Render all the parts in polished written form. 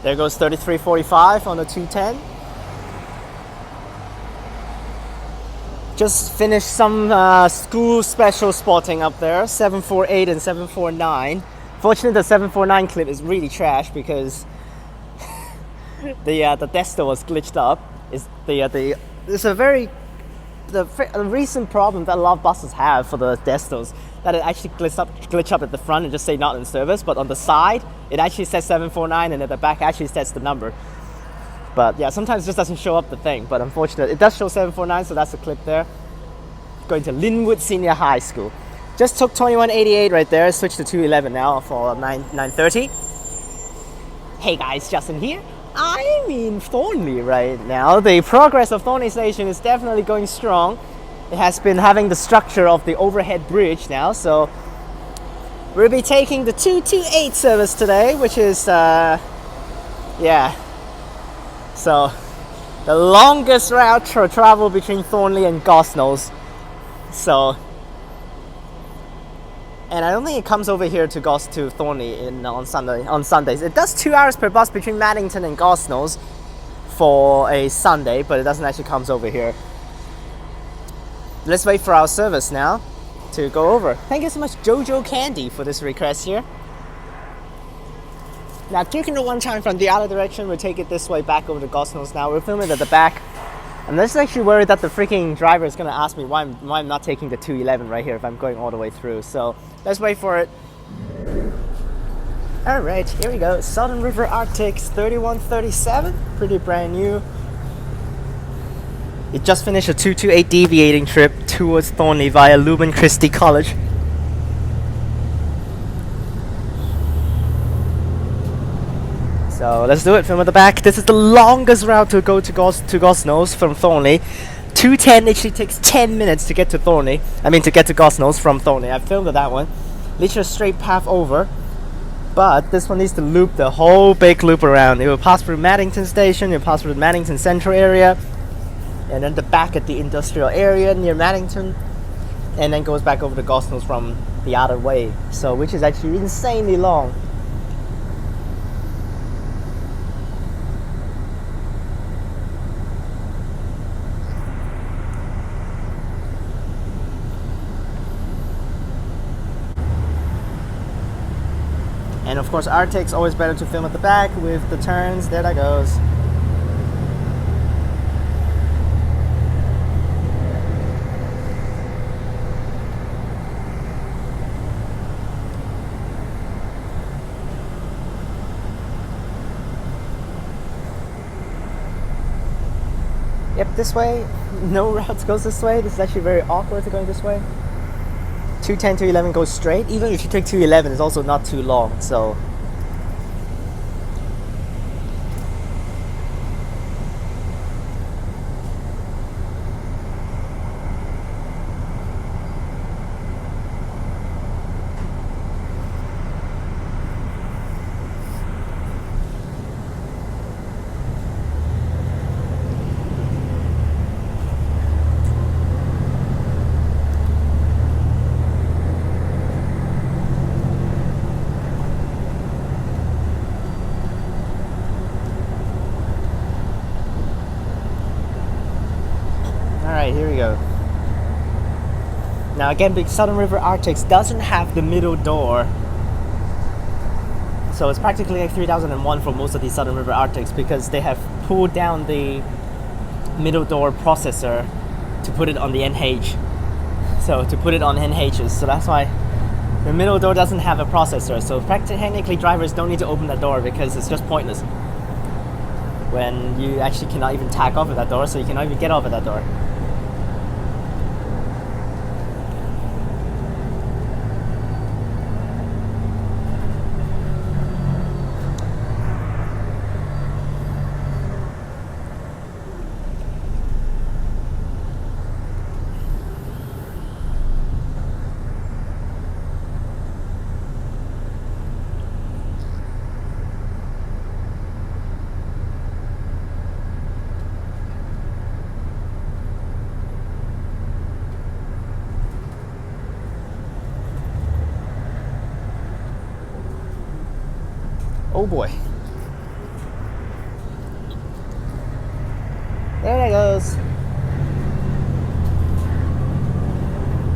There goes 3345 on the 210. Just finished some school special spotting up there, 748 and 749. Fortunately, the 749 clip is really trash because the Desta was glitched up. It's a recent problem that a lot of buses have for the Destos, that it actually glitch up at the front and just say not in service, but on the side it actually says 749 and at the back actually says the number. But yeah, sometimes it just doesn't show up the thing, but unfortunately it does show 749, so that's the clip there. Going to Linwood Senior High School. Just took 2188 right there, switched to 211 now for 930. Hey guys, Justin here. I'm in Thornlie right now. The progress of Thornlie Station is definitely going strong. It has been having the structure of the overhead bridge now, so we'll be taking the 228 service today, which is yeah. So the longest route to travel between Thornlie and Gosnells. So, and I don't think it comes over here to Thornlie on Sundays. It does 2 hours per bus between Maddington and Gosnells for a Sunday, but it doesn't actually comes over here. Let's wait for our service now to go over. Thank you so much, Jojo Candy, for this request here. Now, taking the one time from the other direction, we'll take it this way back over to Gosnells now. We're filming at the back. I'm just actually worried that the freaking driver is going to ask me why I'm not taking the 211 right here if I'm going all the way through. So let's wait for it. Alright, here we go. Southern River Arctics 3137. Pretty brand new. It just finished a 228 deviating trip towards Thornlie via Leuben Christi College. So let's do it from the back. This is the longest route to go to Gosnells from Thornlie. 210 actually takes 10 minutes to get to Thornlie. I mean to get to Gosnells from Thornlie. I filmed that one. Literally a straight path over. But this one needs to loop the whole big loop around. It will pass through Maddington Station, it will pass through the Maddington Central area, and then the back at the industrial area near Maddington, and then goes back over to Gosnells from the other way. So which is actually insanely long. And of course, Arctic's always better to film at the back with the turns. There that goes. Yep, this way. No route goes this way. This is actually very awkward to going this way. 210 to 11 goes straight. Even if you take 211, it's also not too long. So here we go. Now again, the Southern River Arctics doesn't have the middle door, so it's practically like 3001 for most of the Southern River Arctics because they have pulled down the middle door processor to put it on the NH. So to put it on NHs, so that's why the middle door doesn't have a processor. So technically drivers don't need to open that door because it's just pointless when you actually cannot even tack off of that door, so you cannot even get off of that door. Oh boy. There it goes.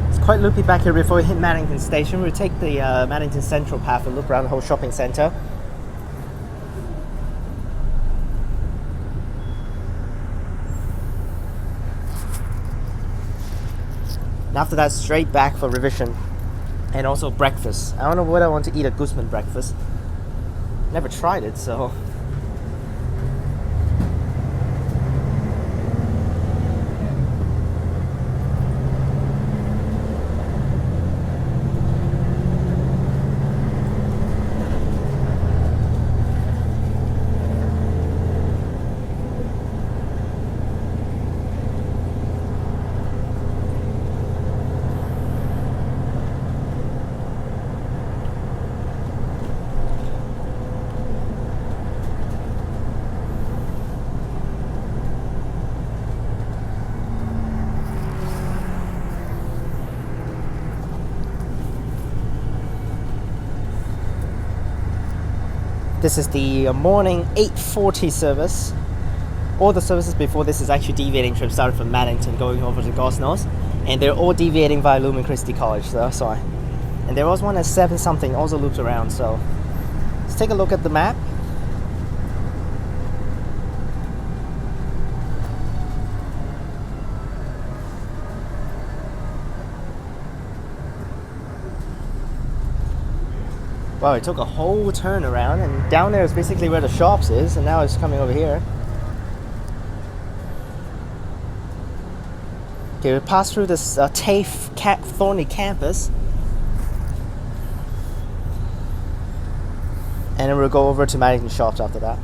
It's quite loopy back here before we hit Maddington Station. We'll take the Maddington Central path and loop around the whole shopping centre. And after that, straight back for revision. And also breakfast. I don't know what I want to eat at Guzman breakfast. Never tried it, so... This is the morning 8:40 service. All the services before this is actually deviating trips started from Maddington going over to Gosnells, and they're all deviating via Lumen Christi College, so sorry. And there was one at 7 something, also loops around, so let's take a look at the map. Wow, it took a whole turn around, and down there is basically where the shops is, and now it's coming over here. Okay, we pass through this TAFE Thornlie campus, and then we'll go over to Maddington shops after that.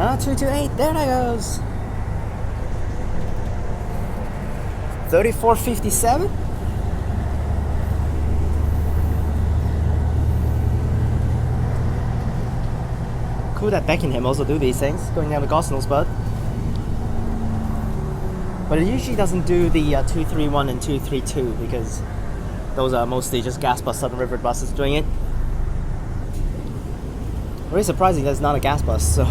Ah, 228, there that goes. 3457. Cool that Beckenham also do these things, going down the Gosnells bud. But it usually doesn't do the 231 and 232 because those are mostly just gas bus Southern River buses doing it. Very surprising that it's not a gas bus, so...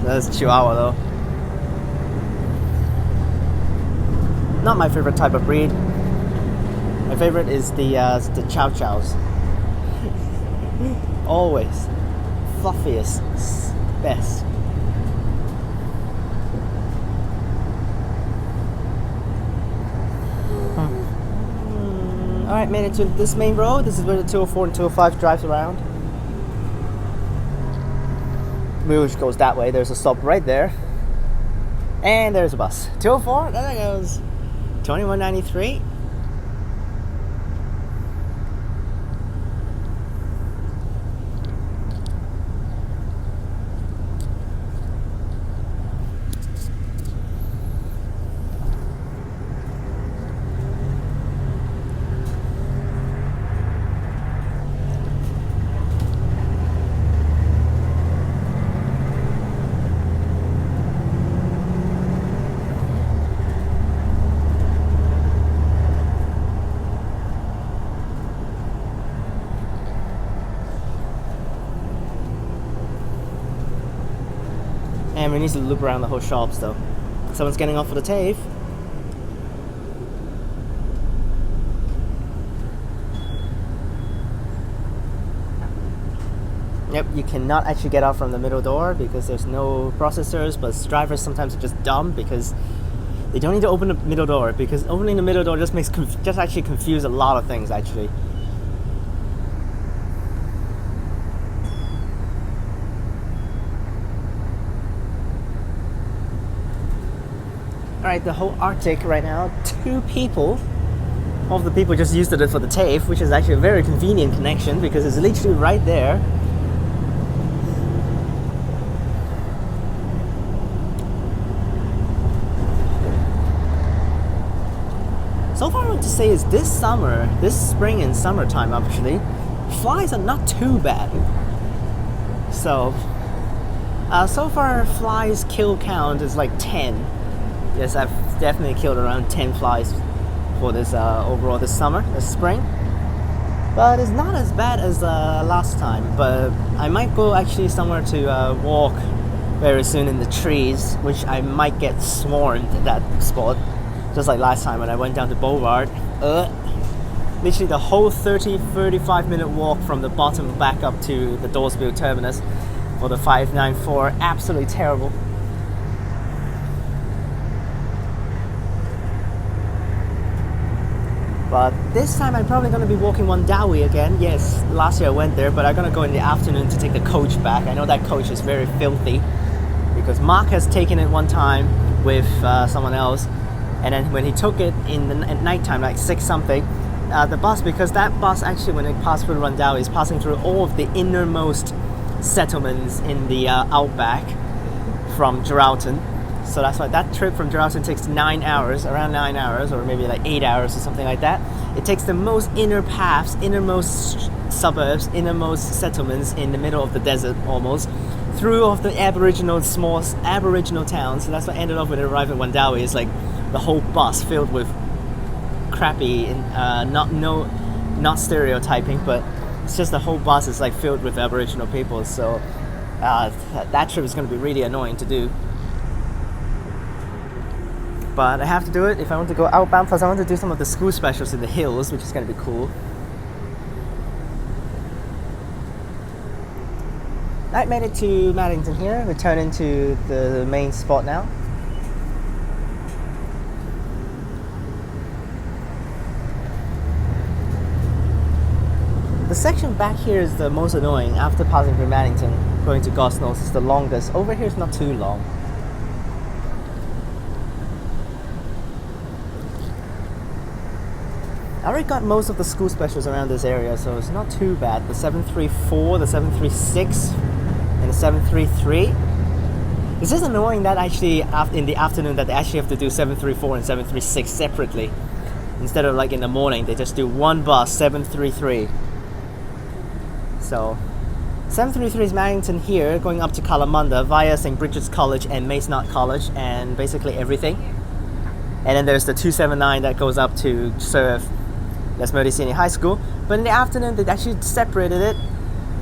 That's Chihuahua though. Not my favorite type of breed. My favorite is the Chow Chows. Always fluffiest, best. Alright, made it to this main road. This is where the 204 and 205 drives around. Which goes that way. There's a stop right there. And there's a bus. 204, there it goes. 2193. And we need to loop around the whole shops though. Someone's getting off for the TAFE. Yep, you cannot actually get out from the middle door because there's no processors, but drivers sometimes are just dumb because they don't need to open the middle door, because opening the middle door just makes actually confuse a lot of things actually. Alright, the whole Arctic right now, 2 people. All of the people just used it for the TAFE, which is actually a very convenient connection because it's literally right there. So far I want to say is this spring and summertime actually, flies are not too bad. So far flies kill count is like 10. Yes, I've definitely killed around 10 flies for this overall this spring. But it's not as bad as last time. But I might go actually somewhere to walk very soon in the trees, which I might get swarmed at that spot. Just like last time when I went down to Boulevard. Literally the whole 35 minute walk from the bottom back up to the Dawesville terminus for the 594. Absolutely terrible. But this time I'm probably going to be walking Wundowie again. Yes, last year I went there, but I'm going to go in the afternoon to take the coach back. I know that coach is very filthy because Mark has taken it one time with someone else. And then when he took it at night time, like 6 something, the bus, because that bus actually when it passed through Wundowie is passing through all of the innermost settlements in the outback from Geraldton. So that's why that trip from Geraldton takes 9 hours, around 9 hours, or maybe like 8 hours or something like that. It takes the most inner paths, innermost suburbs, innermost settlements in the middle of the desert almost, through all of the small Aboriginal towns. So that's what ended up when it arrived at Wundowie. It's like the whole bus filled with crappy, not stereotyping, but it's just the whole bus is like filled with Aboriginal people. So that trip is going to be really annoying to do. But I have to do it if I want to go outbound, plus I want to do some of the school specials in the hills, which is going to be cool. I made it to Maddington here, returning to the main spot now. The section back here is the most annoying. After passing through Maddington, going to Gosnells is the longest. Over here is not too long. I already got most of the school specials around this area, so it's not too bad. The 734, the 736, and the 733. It's just annoying that actually in the afternoon that they actually have to do 734 and 736 separately. Instead of like in the morning, they just do one bus, 733. So 733 is Maddington here, going up to Kalamunda via St. Bridget's College and Masonot College and basically everything. And then there's the 279 that goes up to serve Lesmurdie Senior High School. But in the afternoon, they actually separated it.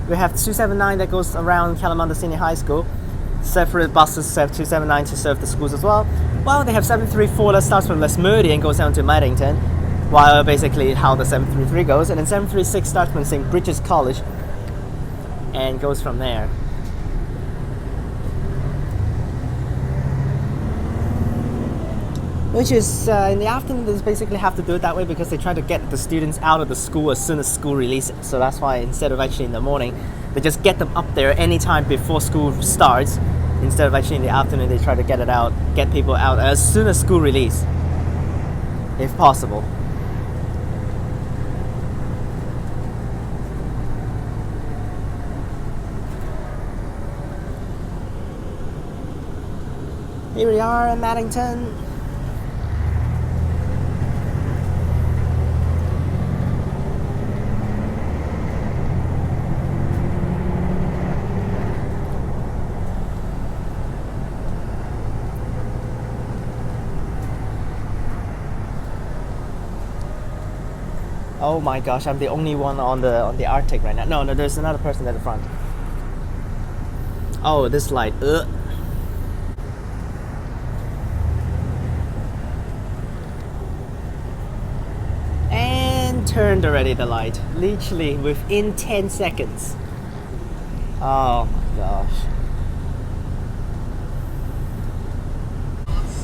We have 279 that goes around Kalamunda Senior High School. Separate buses have 279 to serve the schools as well. Well, they have 734 that starts from Lesmurdie and goes down to Maddington, while basically how the 733 goes. And then 736 starts from St. Bridget's College and goes from there. Which is, in the afternoon, they basically have to do it that way because they try to get the students out of the school as soon as school releases. So that's why instead of actually in the morning, they just get them up there anytime before school starts. Instead of actually in the afternoon, they try to get people out as soon as school release, if possible. Here we are in Maddington. Oh my gosh, I'm the only one on the Arctic right now. No, there's another person at the front. Oh, this light. turned already, the light. Literally within 10 seconds. Oh my gosh.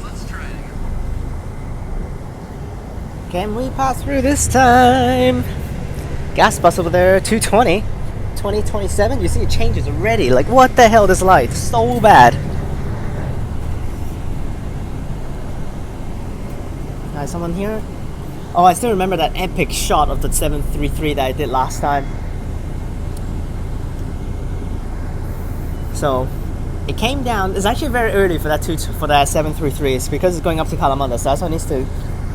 Let's try it again. Can we pass through this time? Gas bus over there, 220. 2027, you see it changes already. Like, what the hell, this light? So bad. Someone here? Oh, I still remember that epic shot of the 733 that I did last time. So it came down. It's actually very early for that 733. It's because it's going up to Kalamata, so that's why it needs to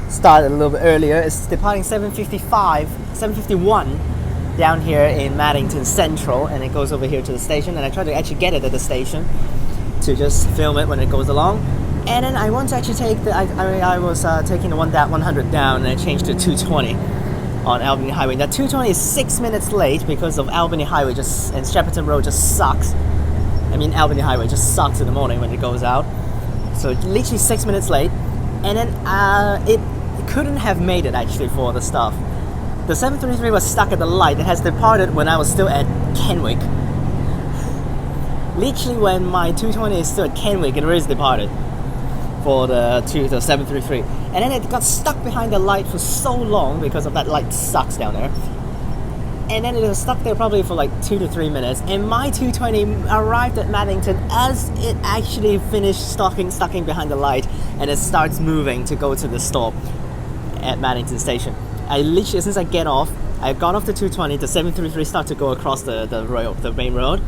start a little bit earlier. It's departing 7:51 down here in Maddington Central, and it goes over here to the station. And I try to actually get it at the station to just film it when it goes along. And then I want to actually take the. I was taking the 100 down, and I changed to 220 on Albany Highway. That 220 is 6 minutes late because of Albany Highway and Shepperton Road just sucks. I mean, Albany Highway just sucks in the morning when it goes out. So literally 6 minutes late, and then it couldn't have made it actually for the stuff. The 733 was stuck at the light. It has departed when I was still at Kenwick. Literally when my 220 is still at Kenwick, it already departed for the 733. And then it got stuck behind the light for so long because of that light sucks down there. And then it was stuck there probably for like 2 to 3 minutes. And my 220 arrived at Maddington as it actually finished stucking behind the light, and it starts moving to go to the stop at Maddington Station. I literally, since I got off the 220, the 733 started to go across the main road,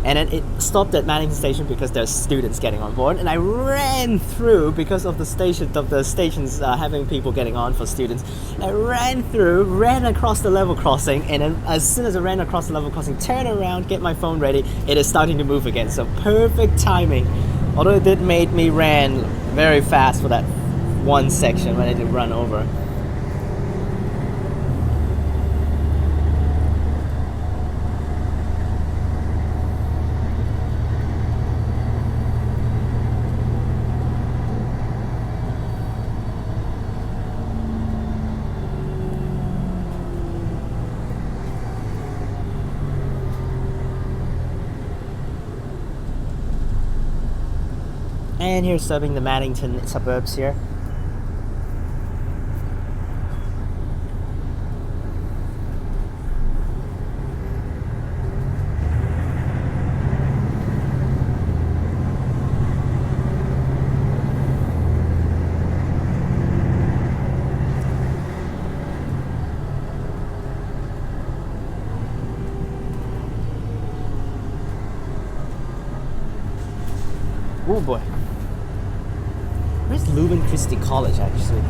and then it stopped at Maddington Station because there's students getting on board, and I ran through because of the stations having people getting on for students. I ran across the level crossing, and then as soon as I ran across the level crossing, turn around, get my phone ready, it is starting to move again. So perfect timing. Although it did make me ran very fast for that one section when I did run over. And here's serving the Maddington suburbs here. Oh boy. Where's Leuven Christi College actually?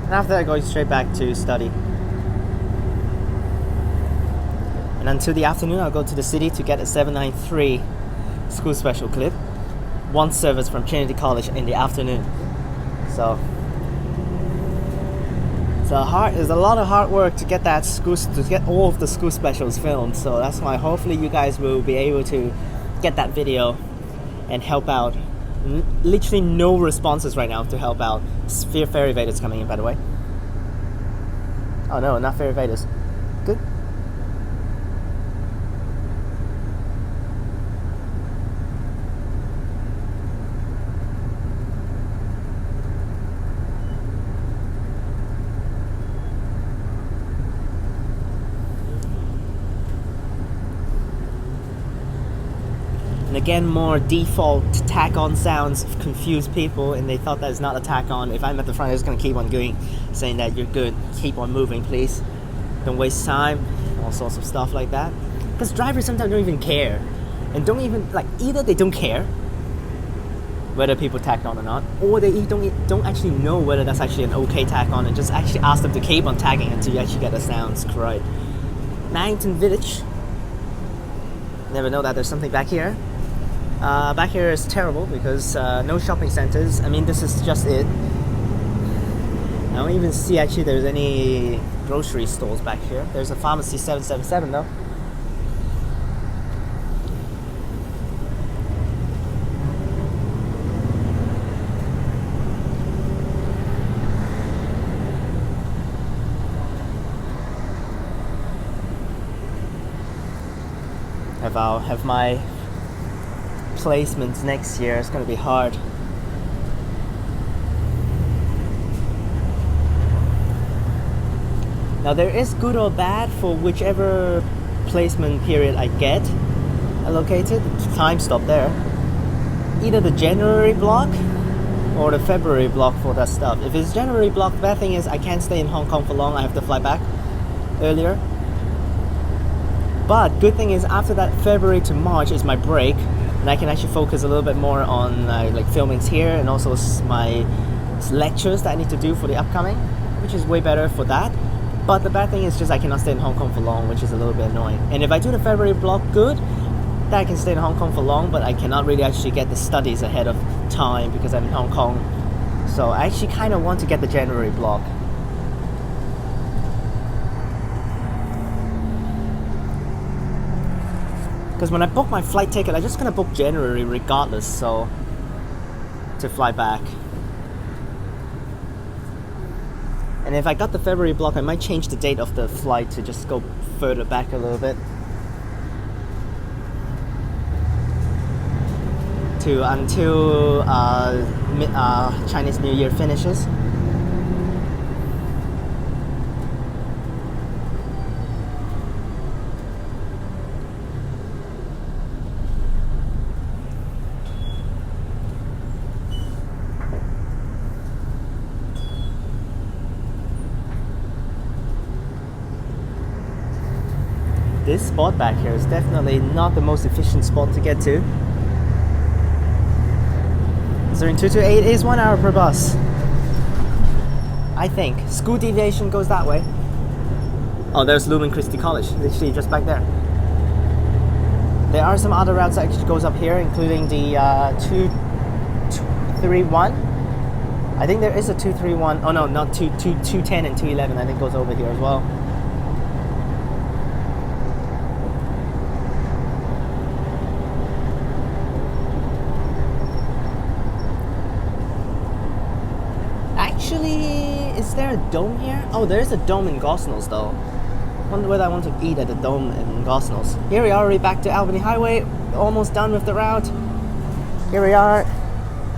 And after that, going straight back to study. And until the afternoon, I'll go to the city to get a 793 school special clip. One service from Trinity College in the afternoon. So there's a lot of hard work to get all of the school specials filmed. So that's why hopefully you guys will be able to get that video and help out. Literally no responses right now to help out. Fairy Vaders coming in, by the way. Oh no, not Fairy Vaders. Good. And again, more default tack-on sounds confuse people, and they thought that it's not a tack-on. If I'm at the front, I'm just going to keep on going, saying that you're good, keep on moving, please. Don't waste time, all sorts of stuff like that. Because drivers sometimes don't even care. and don't even, like, either they don't care whether people tagged on or not, or they don't actually know whether that's actually an okay tag on, and just actually ask them to keep on tagging until you actually get the sounds correct. Maddington Village. Never know that there's something back here. Back here is terrible because no shopping centers. I mean, this is just it. I don't even see actually there's any grocery stores back here. There's a pharmacy 777 though. If I'll have my placements next year, it's going to be hard. Now there is good or bad for whichever placement period I get allocated. Time stop there. Either the January block or the February block for that stuff. If it's January block, the bad thing is I can't stay in Hong Kong for long. I have to fly back earlier. But good thing is after that February to March is my break, and I can actually focus a little bit more on like filmings here and also my lectures that I need to do for the upcoming, which is way better for that. But the bad thing is just I cannot stay in Hong Kong for long, which is a little bit annoying. And if I do the February block, good, then I can stay in Hong Kong for long, but I cannot really actually get the studies ahead of time because I'm in Hong Kong. So I actually kind of want to get the January block. Because when I book my flight ticket, I'm just going to book January regardless, so to fly back. And if I got the February block, I might change the date of the flight to just go further back a little bit. Until Chinese New Year finishes. This spot back here is definitely not the most efficient spot to get to. 0228 is 1 hour per bus. I think. School deviation goes that way. Oh, there's Lumen Christi College, literally just back there. There are some other routes that actually goes up here, including the 231. I think there is a 231. Oh no, not 210 and 211. I think goes over here as well. Actually, is there a dome here? Oh, there is a dome in Gosnells though. Wonder whether I want to eat at the dome in Gosnells. Here we are, already back to Albany Highway. Almost done with the route. Here we are.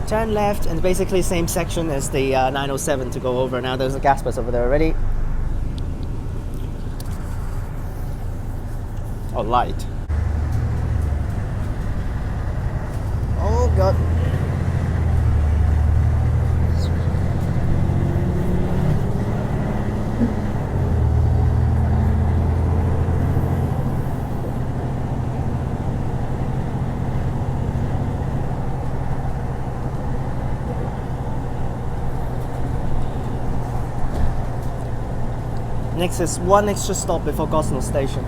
Turn left, and basically same section as the 907 to go over. Now there's a gas bus over there already. Oh, light. Oh god. Next is one extra stop before Gosnells Station.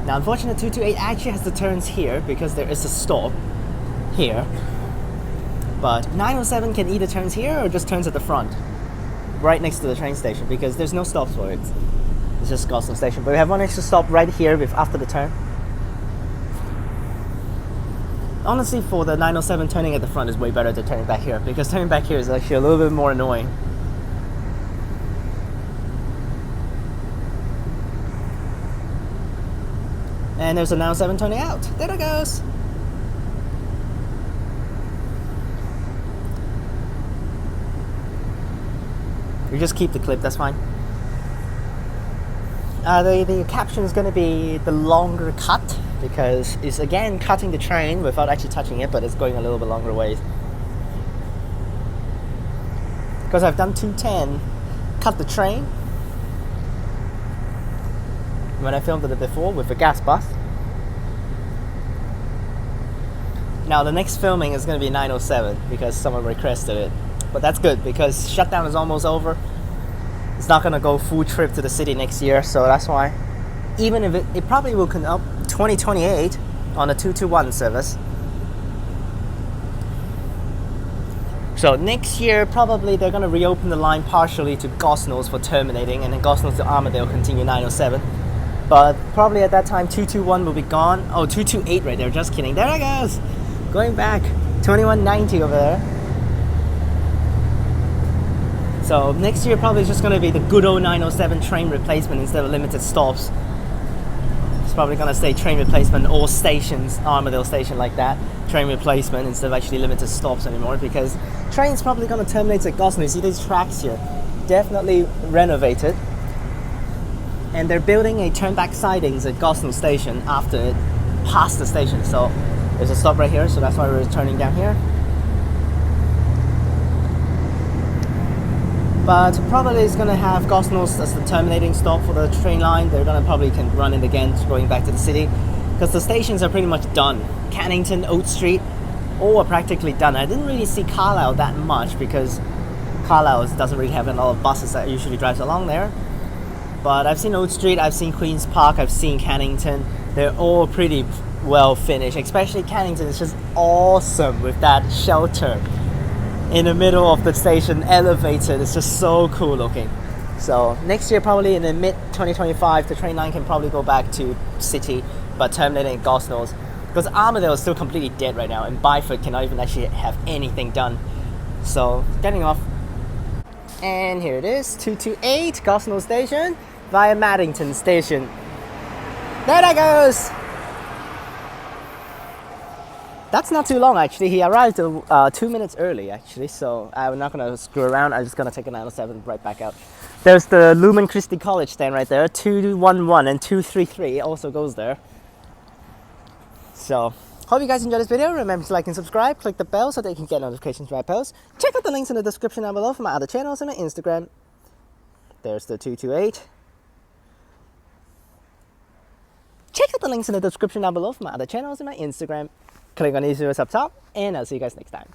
Now, unfortunately, 228 actually has the turns here because there is a stop here. But 907 can either turns here or just turns at the front, right next to the train station, because there's no stops for it. It's just Gosnells Station. But we have one extra stop right here after the turn. Honestly, for the 907, turning at the front is way better than turning back here, because turning back here is actually a little bit more annoying. And there's a 907 turning out. There it goes. You just keep the clip, that's fine. The caption is going to be the longer cut, because it's again cutting the train without actually touching it, but it's going a little bit longer ways. Because I've done 210, cut the train when I filmed it before with a gas bus, Now the next filming is going to be 907 because someone requested it. But that's good because shutdown is almost over. It's not going to go full trip to the city next year, so that's why. Even if it probably will come up 2028 on the 221 service. So next year, probably they're going to reopen the line partially to Gosnells for terminating, and then Gosnells to Armadale continue 907. But probably at that time, 221 will be gone. Oh, 228 right there, just kidding. There it goes! Going back, 2190 over there. So next year probably is just going to be the good old 907 train replacement instead of limited stops. It's probably going to say train replacement or stations, Armadale station like that. Train replacement instead of actually limited stops anymore, because train's probably going to terminate at Gosnell. You see these tracks here? Definitely renovated. And they're building a turnback sidings at Gosnell station after it passed the station. So there's a stop right here, so that's why we're turning down here. But probably it's going to have Gosnells as the terminating stop for the train line. They're going to probably can run it again going back to the city, because the stations are pretty much done. Cannington, Oat Street, all are practically done. I didn't really see Carlisle that much because Carlisle doesn't really have a lot of buses that usually drives along there. But I've seen Oat Street, I've seen Queen's Park, I've seen Cannington. They're all pretty well finished, especially Cannington is just awesome with that shelter in the middle of the station, elevated. It's just so cool looking. So next year, probably in the mid 2025, the train line can probably go back to city, but terminating at Gosnells, because Armadale is still completely dead right now, and Byford cannot even actually have anything done. So getting off, and here it is, 228 Gosnell Station via Maddington Station. There that goes. That's not too long actually. He arrived 2 minutes early actually, so I'm not gonna screw around. I'm just gonna take a 907 right back out. There's the Lumen Christi College stand right there. 211 and 233 also goes there. So hope you guys enjoyed this video. Remember to like and subscribe. Click the bell so that you can get notifications when I post. Check out the links in the description down below for my other channels and my Instagram. There's the 228. Check out the links in the description down below for my other channels and my Instagram. Click on these videos up top, and I'll see you guys next time.